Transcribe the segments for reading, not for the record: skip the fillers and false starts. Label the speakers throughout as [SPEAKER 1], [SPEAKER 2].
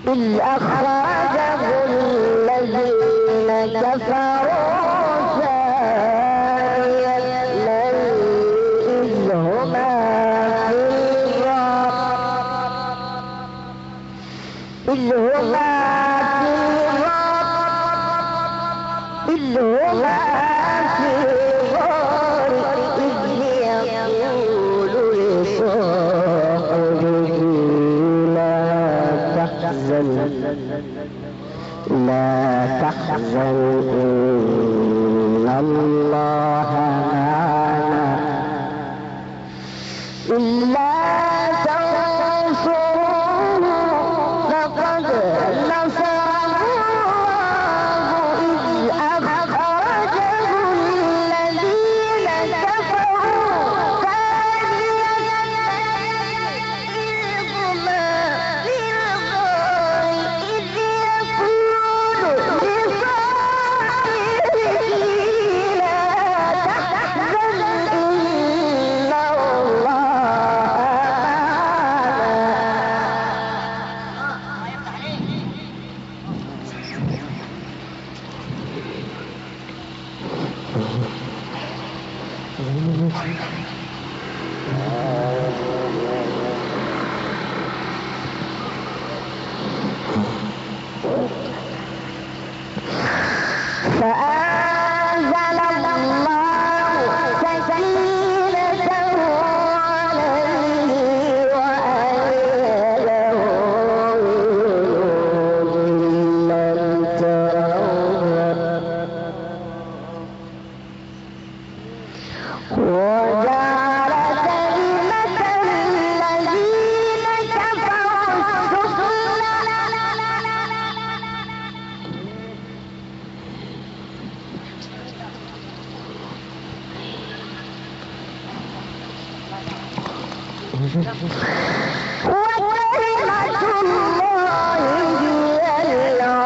[SPEAKER 1] إذ أخرجه الذين كفروا ثاني اثنين إذ هما في الغار إذ يقول لصاحبه لا تحزن إن الله معنا إلا تنصروه فقد نصره الله إذ أخرجه الذين كفروا ثاني اثنين إذ هما في الغار إذ يقول لصاحبه لا تحزن إن الله فأنزل الله سكينته عليه وأيده بجنود لم تروها وجعل كلمة الذين كفروا السفلى وكلمة الله هي العليا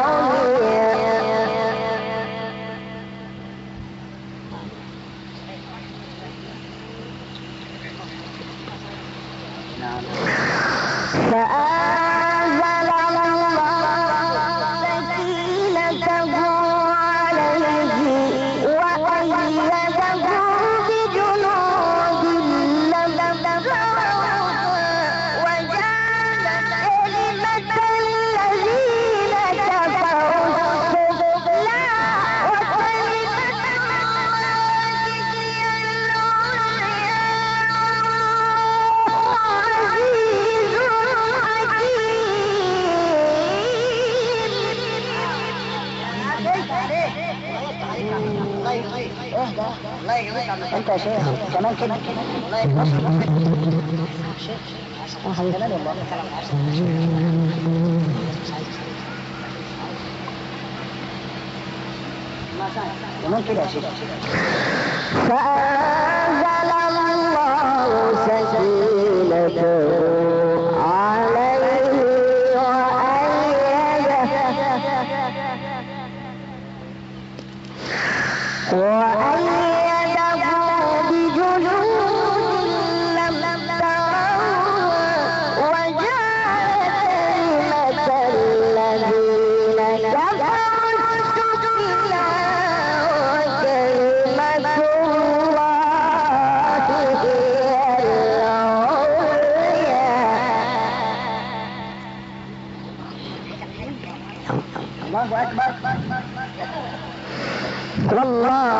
[SPEAKER 1] فأنزل الله سكينته عليه وأيده بجنود لم تروها وجعل كلمة الذين كفروا السفلى وكلمة الله هي العليا عزيز
[SPEAKER 2] انت يا شيخ كمان كده الله يكبر شيخ كمان والله كمان كده يا شيخ
[SPEAKER 1] فأنزل الله سكينته عليه وأيده بجنود لم تروها وجعل كلمة الذين كفروا السفلى وكلمة الله هي العليا.
[SPEAKER 2] الله أكبر
[SPEAKER 1] والله